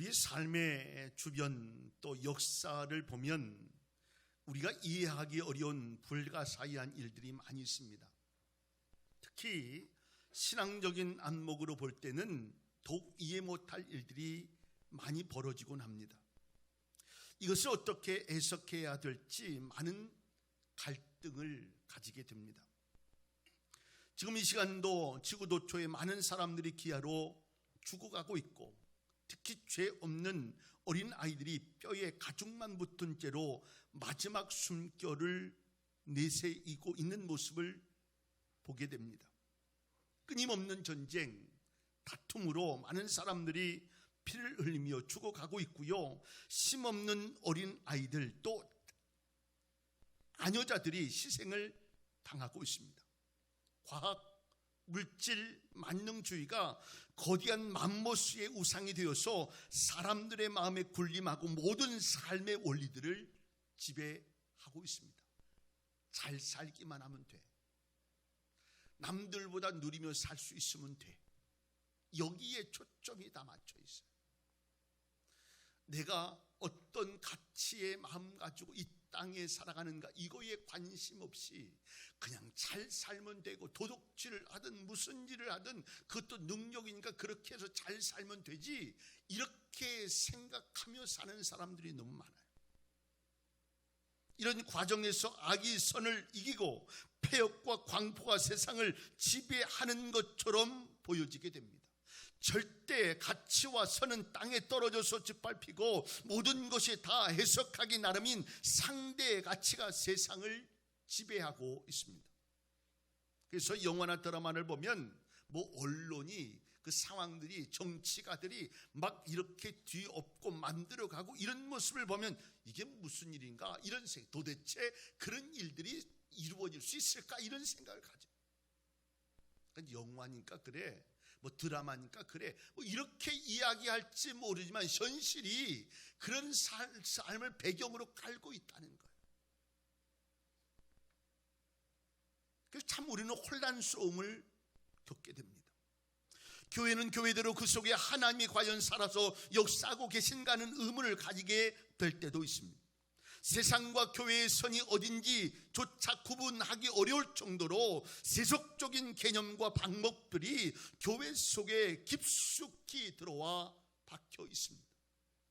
우리 삶의 주변 또 역사를 보면 우리가 이해하기 어려운 불가사의한 일들이 많이 있습니다. 특히 신앙적인 안목으로 볼 때는 더욱 이해 못할 일들이 많이 벌어지곤 합니다. 이것을 어떻게 해석해야 될지 많은 갈등을 가지게 됩니다. 지금 이 시간도 지구도초에 많은 사람들이 기아로 죽어가고 있고, 특히 죄 없는 어린 아이들이 뼈에 가죽만 붙은 채로 마지막 숨결을 내새이고 있는 모습을 보게 됩니다. 끊임없는 전쟁, 다툼으로 많은 사람들이 피를 흘리며 죽어가고 있고요. 심 없는 어린 아이들 또 아녀자들이 희생을 당하고 있습니다. 과학, 물질, 만능주의가 거대한 맘모스의 우상이 되어서 사람들의 마음에 군림하고 모든 삶의 원리들을 지배하고 있습니다. 잘 살기만 하면 돼. 남들보다 누리며 살 수 있으면 돼. 여기에 초점이 다 맞춰 있어요. 내가 어떤 가치의 마음 가지고 이 땅에 살아가는가, 이거에 관심 없이 그냥 잘 살면 되고, 도둑질을 하든 무슨 일을 하든 그것도 능력이니까 그렇게 해서 잘 살면 되지, 이렇게 생각하며 사는 사람들이 너무 많아요. 이런 과정에서 악이 선을 이기고 폐역과 광포가 세상을 지배하는 것처럼 보여지게 됩니다. 절대 가치와 선은 땅에 떨어져서 짓밟히고 모든 것이 다 해석하기 나름인 상대의 가치가 세상을 지배하고 있습니다. 그래서 영화나 드라마를 보면 언론이 그 상황들이, 정치가들이 막 이렇게 뒤엎고 만들어가고 이런 모습을 보면 이게 무슨 일인가, 이런 생각, 도대체 그런 일들이 이루어질 수 있을까, 이런 생각을 가져요. 영화니까 그래, 드라마니까 그래, 이렇게 이야기할지 모르지만 현실이 그런 삶을 배경으로 깔고 있다는 거예요. 그래서 참 우리는 혼란스러움을 겪게 됩니다. 교회는 교회대로 그 속에 하나님이 과연 살아서 역사하고 계신가는 의문을 가지게 될 때도 있습니다. 세상과 교회의 선이 어딘지조차 구분하기 어려울 정도로 세속적인 개념과 방법들이 교회 속에 깊숙이 들어와 박혀 있습니다.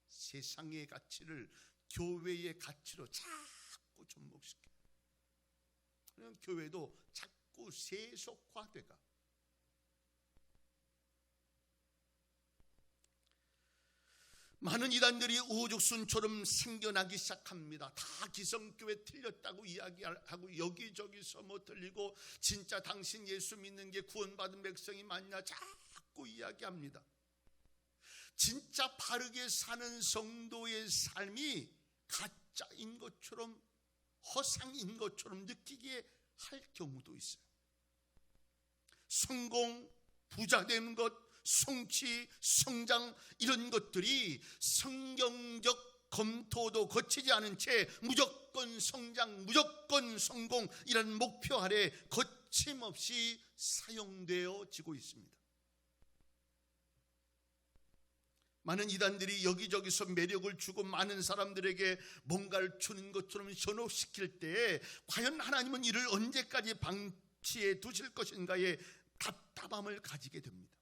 세상의 가치를 교회의 가치로 자꾸 접목시켜요. 그럼 교회도 자꾸 세속화돼가. 많은 이단들이 우후죽순처럼 생겨나기 시작합니다. 다 기성교회 틀렸다고 이야기하고 여기저기서 들리고, 진짜 당신 예수 믿는 게 구원받은 백성이 맞냐 자꾸 이야기합니다. 진짜 바르게 사는 성도의 삶이 가짜인 것처럼, 허상인 것처럼 느끼게 할 경우도 있어요. 성공, 부자 되는 것, 성취, 성장, 이런 것들이 성경적 검토도 거치지 않은 채 무조건 성장, 무조건 성공, 이런 목표 아래 거침없이 사용되어지고 있습니다. 많은 이단들이 여기저기서 매력을 주고 많은 사람들에게 뭔가를 주는 것처럼 현혹시킬 때 과연 하나님은 이를 언제까지 방치해 두실 것인가에 답답함을 가지게 됩니다.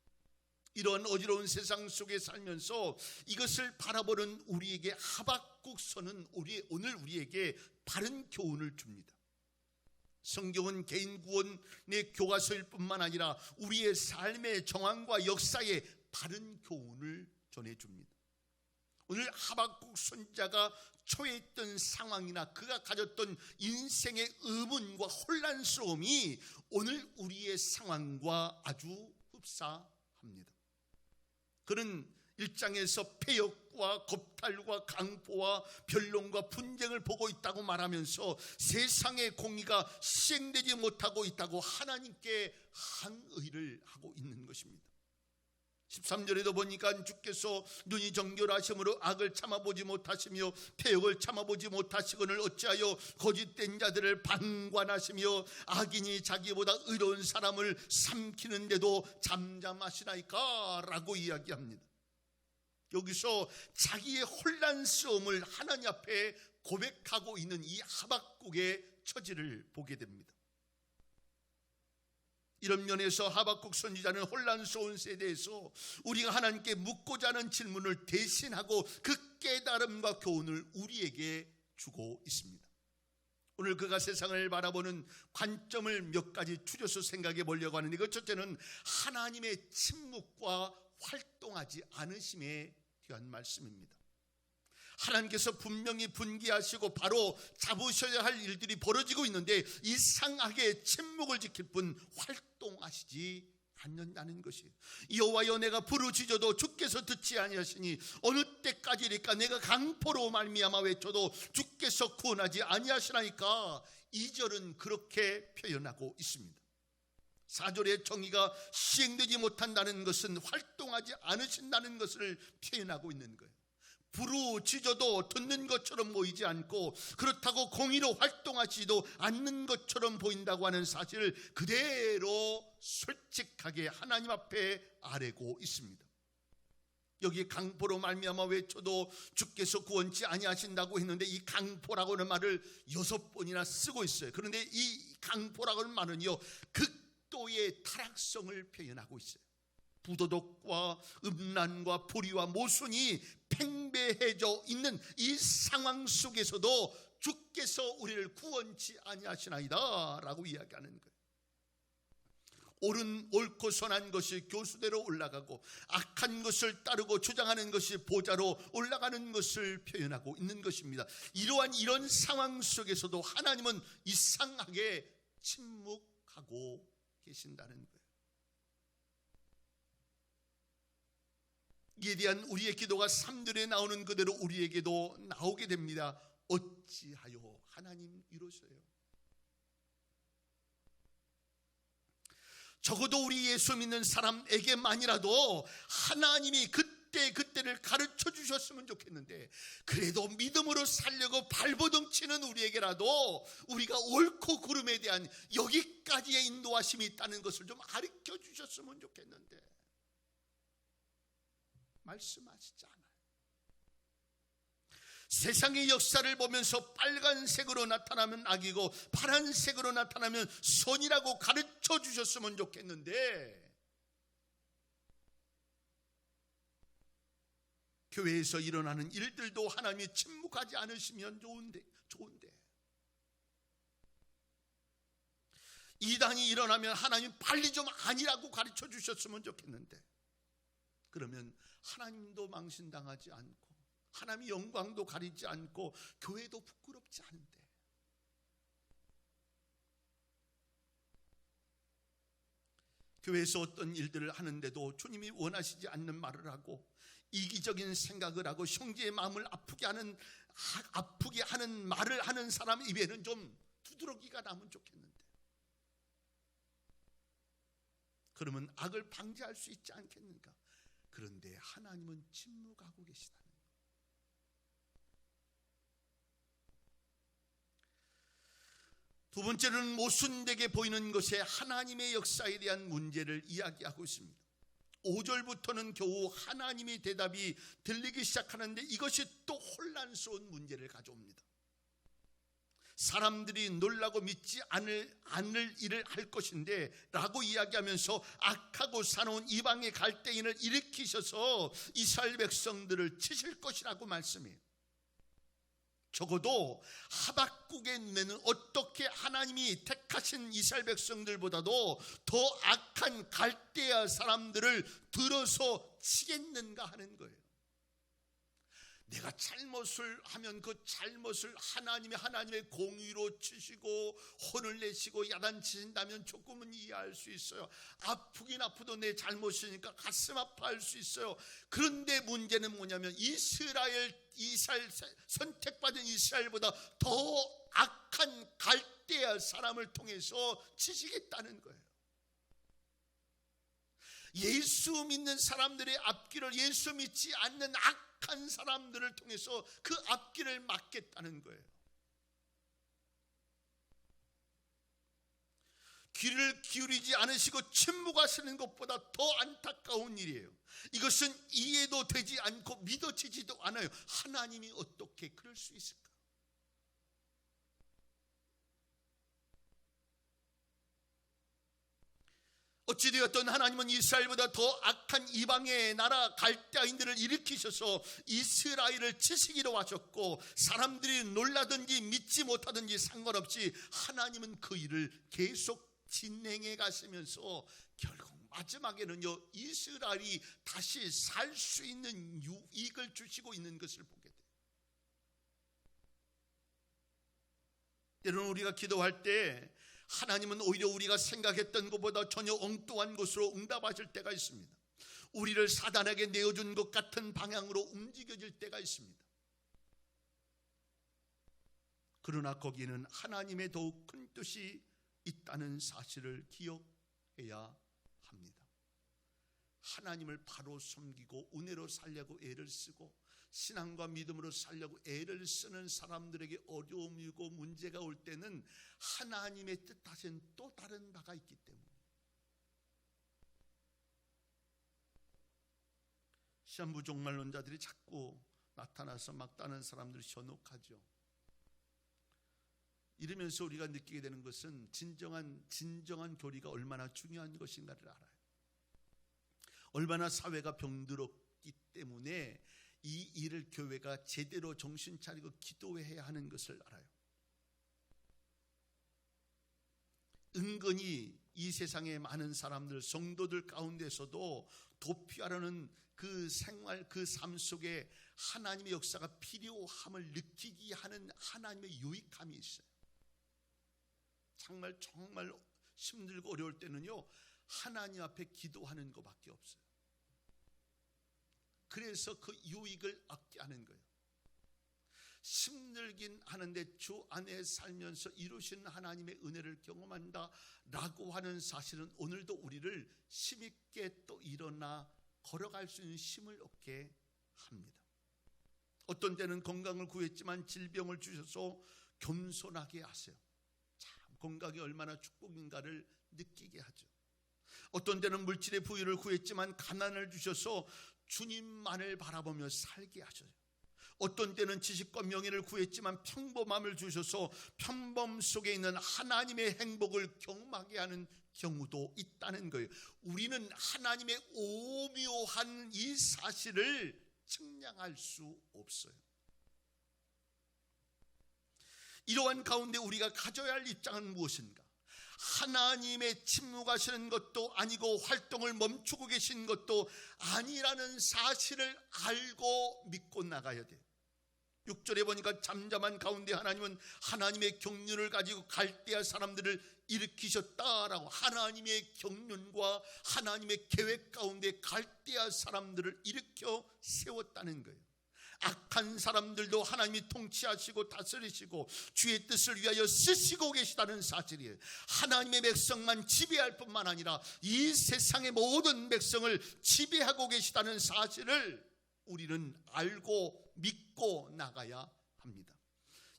이런 어지러운 세상 속에 살면서 이것을 바라보는 우리에게 하박국서는 오늘 우리에게 바른 교훈을 줍니다. 성경은 개인 구원의 교과서일 뿐만 아니라 우리의 삶의 정황과 역사에 바른 교훈을 전해줍니다. 오늘 하박국 선지자가 처해있던 상황이나 그가 가졌던 인생의 의문과 혼란스러움이 오늘 우리의 상황과 아주 흡사합니다. 그는 1장에서 폐역과 겁탈과 강포와 변론과 분쟁을 보고 있다고 말하면서 세상의 공의가 시행되지 못하고 있다고 하나님께 항의를 하고 있는 것입니다. 13절에도 보니까 주께서 눈이 정결하심으로 악을 참아보지 못하시며 폐역을 참아보지 못하시거늘 어찌하여 거짓된 자들을 방관하시며 악인이 자기보다 의로운 사람을 삼키는데도 잠잠하시나이까 라고 이야기합니다. 여기서 자기의 혼란스러움을 하나님 앞에 고백하고 있는 이 하박국의 처지를 보게 됩니다. 이런 면에서 하박국 선지자는 혼란스러운 세대에서 우리가 하나님께 묻고자 하는 질문을 대신하고 그 깨달음과 교훈을 우리에게 주고 있습니다. 오늘 그가 세상을 바라보는 관점을 몇 가지 추려서 생각해 보려고 하는데, 그 첫째는 하나님의 침묵과 활동하지 않으심에 대한 말씀입니다. 하나님께서 분명히 분기하시고 바로 잡으셔야 할 일들이 벌어지고 있는데 이상하게 침묵을 지킬 뿐 활동하시지 않는다는 것이에요. 여호와여, 내가 부르짖어도 주께서 듣지 아니하시니 어느 때까지리까? 내가 강포로 말미암아 외쳐도 주께서 구원하지 아니하시나이까? 2절은 그렇게 표현하고 있습니다. 4절의 정의가 시행되지 못한다는 것은 활동하지 않으신다는 것을 표현하고 있는 거예요. 부르짖어도 듣는 것처럼 보이지 않고 그렇다고 공의로 활동하지도 않는 것처럼 보인다고 하는 사실을 그대로 솔직하게 하나님 앞에 아뢰고 있습니다. 여기 강포로 말미암아 외쳐도 주께서 구원치 아니하신다고 했는데 이 강포라고 하는 말을 6번이나 쓰고 있어요. 그런데 이 강포라고 하는 말은요, 극도의 타락성을 표현하고 있어요. 부도덕과 음란과 불의와 모순이 팽배해져 있는 이 상황 속에서도 주께서 우리를 구원치 아니하시나이다 라고 이야기하는 거예요. 옳고 선한 것이 교수대로 올라가고 악한 것을 따르고 주장하는 것이 보좌로 올라가는 것을 표현하고 있는 것입니다. 이런 상황 속에서도 하나님은 이상하게 침묵하고 계신다는 거예요. 이에 대한 우리의 기도가 3절에 나오는 그대로 우리에게도 나오게 됩니다. 어찌하여 하나님 이러세요? 적어도 우리 예수 믿는 사람에게만이라도 하나님이 그때를 가르쳐 주셨으면 좋겠는데, 그래도 믿음으로 살려고 발버둥 치는 우리에게라도 우리가 옳고 그름에 대한 여기까지의 인도하심이 있다는 것을 좀 가르쳐 주셨으면 좋겠는데 말씀하시지 않아요. 세상의 역사를 보면서 빨간색으로 나타나면 악이고 파란색으로 나타나면 선이라고 가르쳐 주셨으면 좋겠는데, 교회에서 일어나는 일들도 하나님이 침묵하지 않으시면 좋은데 이단이 일어나면 하나님 빨리 좀 아니라고 가르쳐 주셨으면 좋겠는데, 그러면 하나님도 망신당하지 않고 하나님의 영광도 가리지 않고 교회도 부끄럽지 않은데, 교회에서 어떤 일들을 하는데도 주님이 원하시지 않는 말을 하고 이기적인 생각을 하고 형제의 마음을 아프게 하는 말을 하는 사람 입에는 좀 두드러기가 나면 좋겠는데, 그러면 악을 방지할 수 있지 않겠는가? 그런데 하나님은 침묵하고 계시다는 거예요. 두 번째로는 모순되게 보이는 것에 하나님의 역사에 대한 문제를 이야기하고 있습니다. 5절부터는 겨우 하나님의 대답이 들리기 시작하는데 이것이 또 혼란스러운 문제를 가져옵니다. 사람들이 놀라고 믿지 않을 일을 할 것인데 라고 이야기하면서 악하고 사나운 이방의 갈대인을 일으키셔서 이스라엘 백성들을 치실 것이라고 말씀해요. 적어도 하박국의 눈에는 어떻게 하나님이 택하신 이스라엘 백성들보다도 더 악한 갈대아 사람들을 들어서 치겠는가 하는 거예요. 내가 잘못을 하면 그 잘못을 하나님의 공의로 치시고 혼을 내시고 야단치신다면 조금은 이해할 수 있어요. 아프긴 아프도 내 잘못이니까 가슴 아파할 수 있어요. 그런데 문제는 뭐냐면 이스라엘 선택받은 이스라엘보다 더 악한 갈대아 사람을 통해서 치시겠다는 거예요. 예수 믿는 사람들의 앞길을 예수 믿지 않는 악한 사람들을 통해서 그 앞길을 막겠다는 거예요. 귀를 기울이지 않으시고 침묵하시는 것보다 더 안타까운 일이에요. 이것은 이해도 되지 않고 믿어지지도 않아요. 하나님이 어떻게 그럴 수 있을까? 어찌되었든 하나님은 이스라엘보다 더 악한 이방의 나라 갈대아인들을 일으키셔서 이스라엘을 치시기로 하셨고, 사람들이 놀라든지 믿지 못하든지 상관없이 하나님은 그 일을 계속 진행해 가시면서 결국 마지막에는요, 이스라엘이 다시 살 수 있는 유익을 주시고 있는 것을 보게 돼요. 때로는 우리가 기도할 때 하나님은 오히려 우리가 생각했던 것보다 전혀 엉뚱한 것으로 응답하실 때가 있습니다. 우리를 사단에게 내어준 것 같은 방향으로 움직여질 때가 있습니다. 그러나 거기에는 하나님의 더욱 큰 뜻이 있다는 사실을 기억해야 합니다. 하나님을 바로 섬기고 은혜로 살려고 애를 쓰고 신앙과 믿음으로 살려고 애를 쓰는 사람들에게 어려움이고 문제가 올 때는 하나님의 뜻하신 또 다른 바가 있기 때문에, 시한부 종말론자들이 자꾸 나타나서 막 다른 사람들을 현혹하죠. 이러면서 우리가 느끼게 되는 것은 진정한 교리가 얼마나 중요한 것인가를 알아요. 얼마나 사회가 병들었기 때문에 이 일을 교회가 제대로 정신 차리고 기도해야 하는 것을 알아요. 은근히 이 세상의 많은 사람들, 성도들 가운데서도 도피하려는 그 생활, 그 삶 속에 하나님의 역사가 필요함을 느끼게 하는 하나님의 유익함이 있어요. 정말 힘들고 어려울 때는요, 하나님 앞에 기도하는 것밖에 없어요. 그래서 그 유익을 얻게 하는 거예요. 힘들긴 하는데 주 안에 살면서 이루신 하나님의 은혜를 경험한다라고 하는 사실은 오늘도 우리를 힘있게 또 일어나 걸어갈 수 있는 힘을 얻게 합니다. 어떤 때는 건강을 구했지만 질병을 주셔서 겸손하게 하세요. 참 건강이 얼마나 축복인가를 느끼게 하죠. 어떤 때는 물질의 부유를 구했지만 가난을 주셔서 주님만을 바라보며 살게 하셔요. 어떤 때는 지식과 명예를 구했지만 평범함을 주셔서 평범 속에 있는 하나님의 행복을 경험하게 하는 경우도 있다는 거예요. 우리는 하나님의 오묘한 이 사실을 측량할 수 없어요. 이러한 가운데 우리가 가져야 할 입장은 무엇인가? 하나님의 침묵하시는 것도 아니고 활동을 멈추고 계신 것도 아니라는 사실을 알고 믿고 나가야 돼요. 6절에 보니까 잠잠한 가운데 하나님은 하나님의 경륜을 가지고 갈대아 사람들을 일으키셨다라고, 하나님의 경륜과 하나님의 계획 가운데 갈대아 사람들을 일으켜 세웠다는 거예요. 악한 사람들도 하나님이 통치하시고 다스리시고 주의 뜻을 위하여 쓰시고 계시다는 사실이에요. 하나님의 백성만 지배할 뿐만 아니라 이 세상의 모든 백성을 지배하고 계시다는 사실을 우리는 알고 믿고 나가야 합니다.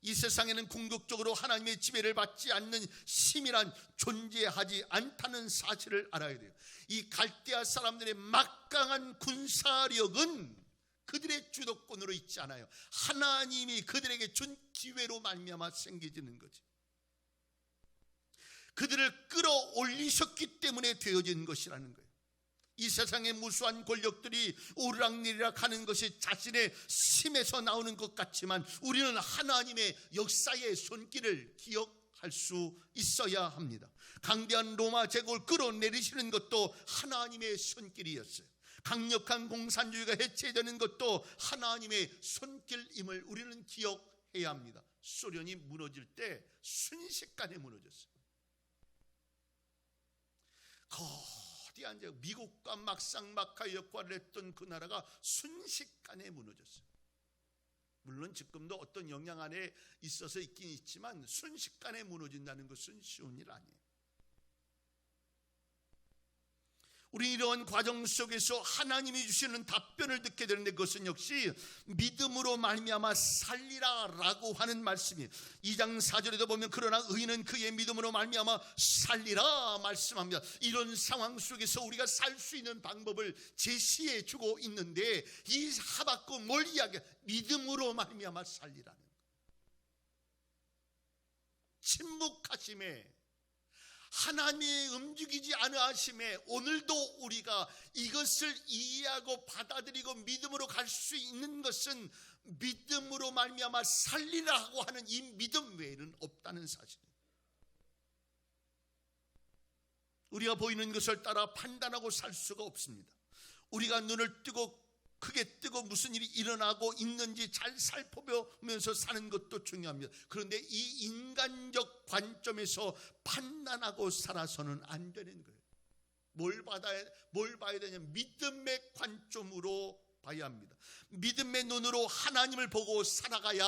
이 세상에는 궁극적으로 하나님의 지배를 받지 않는 힘이란 존재하지 않다는 사실을 알아야 돼요. 이 갈대아 사람들의 막강한 군사력은 그들의 주도권으로 있지 않아요. 하나님이 그들에게 준 기회로 말미암아 생겨지는 거지. 그들을 끌어올리셨기 때문에 되어진 것이라는 거예요. 이 세상의 무수한 권력들이 오르락내리락 하는 것이 자신의 힘에서 나오는 것 같지만 우리는 하나님의 역사의 손길을 기억할 수 있어야 합니다. 강대한 로마 제국을 끌어내리시는 것도 하나님의 손길이었어요. 강력한 공산주의가 해체되는 것도 하나님의 손길임을 우리는 기억해야 합니다. 소련이 무너질 때 순식간에 무너졌어요. 거대한 미국과 막상막하 역할을 했던 그 나라가 순식간에 무너졌어요. 물론 지금도 어떤 영향 안에 있어서 있긴 있지만 순식간에 무너진다는 것은 쉬운 일 아니에요. 우리 이러한 과정 속에서 하나님이 주시는 답변을 듣게 되는데, 그것은 역시 믿음으로 말미암아 살리라 라고 하는 말씀이 2장 4절에도 보면 그러나 의인은 그의 믿음으로 말미암아 살리라 말씀합니다. 이런 상황 속에서 우리가 살 수 있는 방법을 제시해 주고 있는데, 이 하박국 뭘 이야기해? 믿음으로 말미암아 살리라는 거예요. 침묵하심에, 하나님이 움직이지 않으심에 오늘도 우리가 이것을 이해하고 받아들이고 믿음으로 갈 수 있는 것은 믿음으로 말미암아 살리라고 하는 이 믿음 외에는 없다는 사실이에요. 우리가 보이는 것을 따라 판단하고 살 수가 없습니다. 우리가 눈을 뜨고 크게 뜨고 무슨 일이 일어나고 있는지 잘 살펴보면서 사는 것도 중요합니다. 그런데 이 인간적 관점에서 판단하고 살아서는 안 되는 거예요. 뭘 봐야 되냐면 믿음의 관점으로 봐야 합니다. 믿음의 눈으로 하나님을 보고 살아가야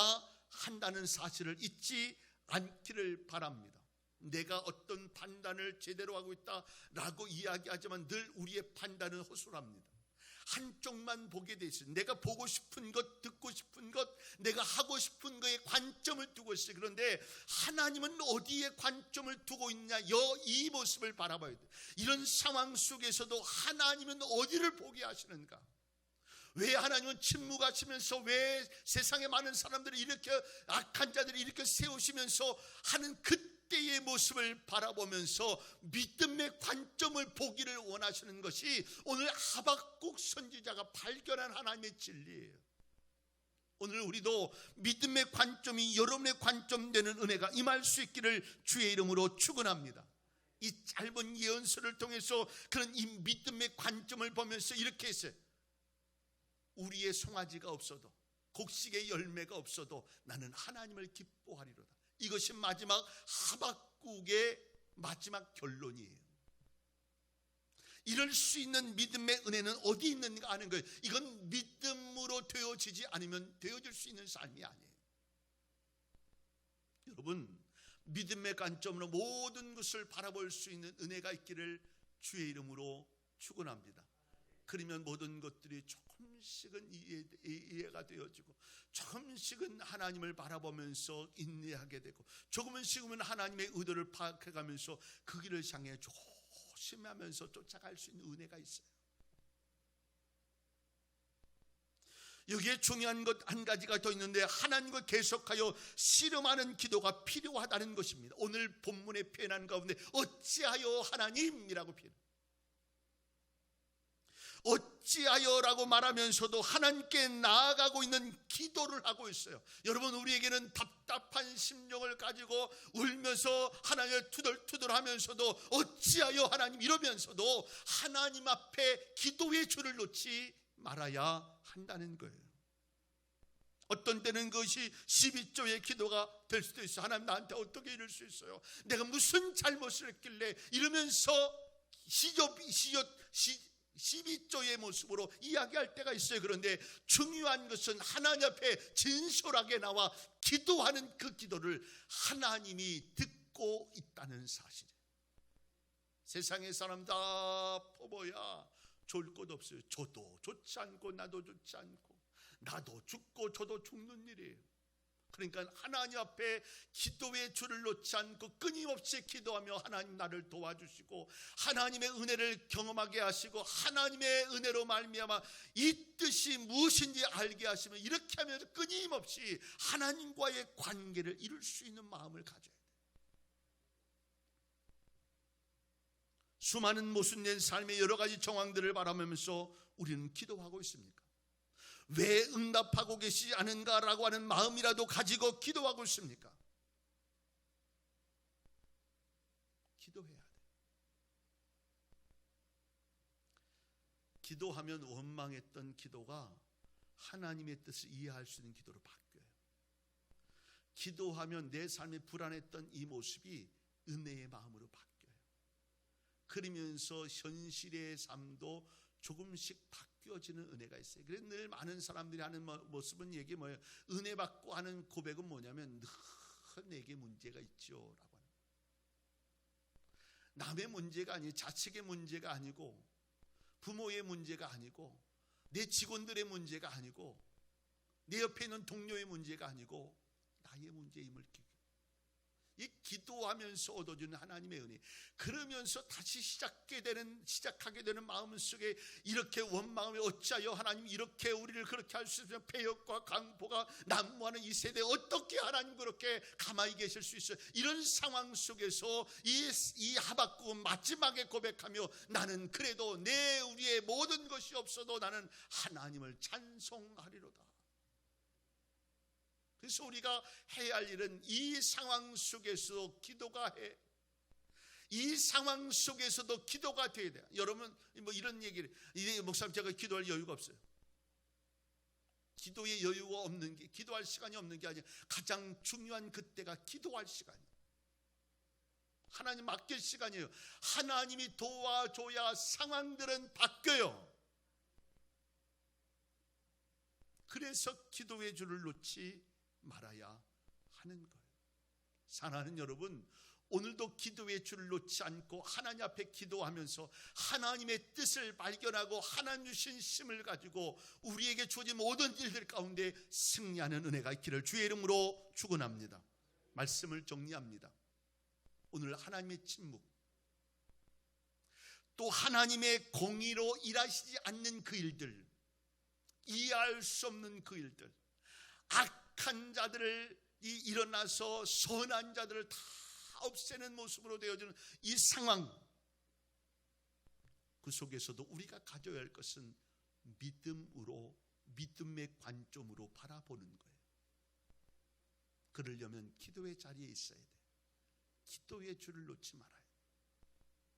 한다는 사실을 잊지 않기를 바랍니다. 내가 어떤 판단을 제대로 하고 있다라고 이야기하지만 늘 우리의 판단은 허술합니다. 한쪽만 보게 돼 있어요. 내가 보고 싶은 것, 듣고 싶은 것, 내가 하고 싶은 거에 관점을 두고 있어요. 그런데 하나님은 어디에 관점을 두고 있냐, 이 모습을 바라봐야 돼요. 이런 상황 속에서도 하나님은 어디를 보게 하시는가? 왜 하나님은 침묵하시면서 왜 세상에 많은 사람들을 이렇게 악한 자들을 이렇게 세우시면서 하는 그때의 모습을 바라보면서 믿음의 관점을 보기를 원하시는 것이 오늘 하박국 선지자가 발견한 하나님의 진리예요. 오늘 우리도 믿음의 관점이 여러분의 관점되는 은혜가 임할 수 있기를 주의 이름으로 축원합니다. 이 짧은 예언서를 통해서 그런 이 믿음의 관점을 보면서 이렇게 했어요. 우리의 송아지가 없어도, 곡식의 열매가 없어도 나는 하나님을 기뻐하리로다. 이것이 마지막 하박국의 마지막 결론이에요. 이럴 수 있는 믿음의 은혜는 어디 있는가 하는 거예요. 이건 믿음으로 되어지지 않으면 되어질 수 있는 삶이 아니에요. 여러분, 믿음의 관점으로 모든 것을 바라볼 수 있는 은혜가 있기를 주의 이름으로 축원합니다. 그러면 모든 것들이 조금씩은 이해가 되어지고, 조금씩은 하나님을 바라보면서 인내하게 되고, 조금씩은 하나님의 의도를 파악해가면서 그 길을 향해 조심하면서 쫓아갈 수 있는 은혜가 있어요. 여기에 중요한 것 한 가지가 더 있는데, 하나님과 계속하여 씨름하는 기도가 필요하다는 것입니다. 오늘 본문에 표현한 가운데 어찌하여 하나님이라고 표현합니다. 어찌하여라고 말하면서도 하나님께 나아가고 있는 기도를 하고 있어요. 여러분, 우리에게는 답답한 심령을 가지고 울면서 하나님을 투덜투덜하면서도 어찌하여 하나님 이러면서도 하나님 앞에 기도의 줄을 놓지 말아야 한다는 거예요. 어떤 때는 그것이 12조의 기도가 될 수도 있어요. 하나님, 나한테 어떻게 이럴 수 있어요? 내가 무슨 잘못을 했길래 이러면서 12조의 모습으로 이야기할 때가 있어요. 그런데 중요한 것은 하나님 앞에 진솔하게 나와 기도하는 그 기도를 하나님이 듣고 있다는 사실이에요. 세상의 사람 다 퍼보야 좋을 것 없어요. 저도 좋지 않고 나도 좋지 않고, 나도 죽고 저도 죽는 일이에요. 그러니까 하나님 앞에 기도의 줄을 놓지 않고 끊임없이 기도하며 하나님 나를 도와주시고 하나님의 은혜를 경험하게 하시고 하나님의 은혜로 말미암아 이 뜻이 무엇인지 알게 하시며, 이렇게 하면서 끊임없이 하나님과의 관계를 이룰 수 있는 마음을 가져야 돼요. 수많은 모순된 삶의 여러 가지 정황들을 바라보면서 우리는 기도하고 있습니까? 왜 응답하고 계시지 않은가라고 하는 마음이라도 가지고 기도하고 있습니까? 기도해야 돼요. 기도하면 원망했던 기도가 하나님의 뜻을 이해할 수 있는 기도로 바뀌어요. 기도하면 내 삶에 불안했던 이 모습이 은혜의 마음으로 바뀌어요. 그러면서 현실의 삶도 조금씩 바뀌어지는 은혜가 있어요. 그래서 늘 많은 사람들이 하는 모습은 얘기 뭐예요? 은혜 받고 하는 고백은 뭐냐면 늘 내게 문제가 있죠 라고 하는, 남의 문제가 아니고 자책의 문제가 아니고 부모의 문제가 아니고, 내 직원들의 문제가 아니고, 내 옆에 있는 동료의 문제가 아니고 나의 문제임을 이 기도하면서 얻어주는 하나님의 은혜, 그러면서 다시 시작하게 되는 마음 속에 이렇게 원망하며 어찌하여 하나님 이렇게 우리를 그렇게 할 수 있으면 폐역과 강포가 난무하는 이 세대에 어떻게 하나님 그렇게 가만히 계실 수 있어요? 이런 상황 속에서 이 하박국은 마지막에 고백하며 나는 그래도 내 우리의 모든 것이 없어도 나는 하나님을 찬송하리로다. 그래서 우리가 해야 할 일은 이 상황 속에서 기도가 해. 이 상황 속에서도 기도가 돼야 돼요. 여러분 뭐 이런 얘기를, 이제 목사님 제가 기도할 여유가 없어요. 기도의 여유가 없는 게, 기도할 시간이 없는 게 아니라 가장 중요한 그때가 기도할 시간이에요. 하나님 맡길 시간이에요. 하나님이 도와줘야 상황들은 바뀌어요. 그래서 기도의 줄을 놓지 말아야 하는 거예요. 사랑하는 여러분, 오늘도 기도의 줄을 놓지 않고 하나님 앞에 기도하면서 하나님의 뜻을 발견하고 하나님 주신 힘을 가지고 우리에게 주어진 모든 일들 가운데 승리하는 은혜가 있기를 주의 이름으로 축원합니다. 말씀을 정리합니다. 오늘 하나님의 침묵, 또 하나님의 공의로 일하시지 않는 그 일들, 이해할 수 없는 그 일들, 악한 자들을 일어나서 선한 자들을 다 없애는 모습으로 되어지는 이 상황, 그 속에서도 우리가 가져야 할 것은 믿음으로, 믿음의 관점으로 바라보는 거예요. 그러려면 기도의 자리에 있어야 돼요. 기도의 줄을 놓지 말아요.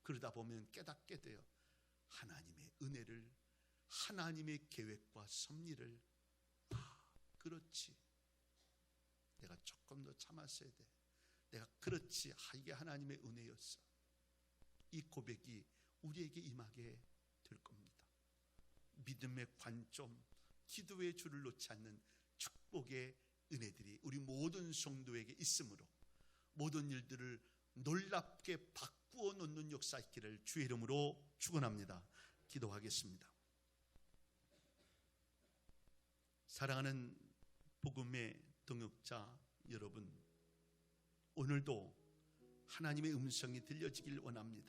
그러다 보면 깨닫게 돼요. 하나님의 은혜를, 하나님의 계획과 섭리를, 그렇지, 내가 조금 더 참았어야 돼, 내가 그렇지, 이게 하나님의 은혜였어. 이 고백이 우리에게 임하게 될 겁니다. 믿음의 관점, 기도의 줄을 놓지 않는 축복의 은혜들이 우리 모든 성도에게 있으므로 모든 일들을 놀랍게 바꾸어 놓는 역사 있기를 주의 이름으로 축원합니다. 기도하겠습니다. 사랑하는 복음의 동역자 여러분, 오늘도 하나님의 음성이 들려지길 원합니다.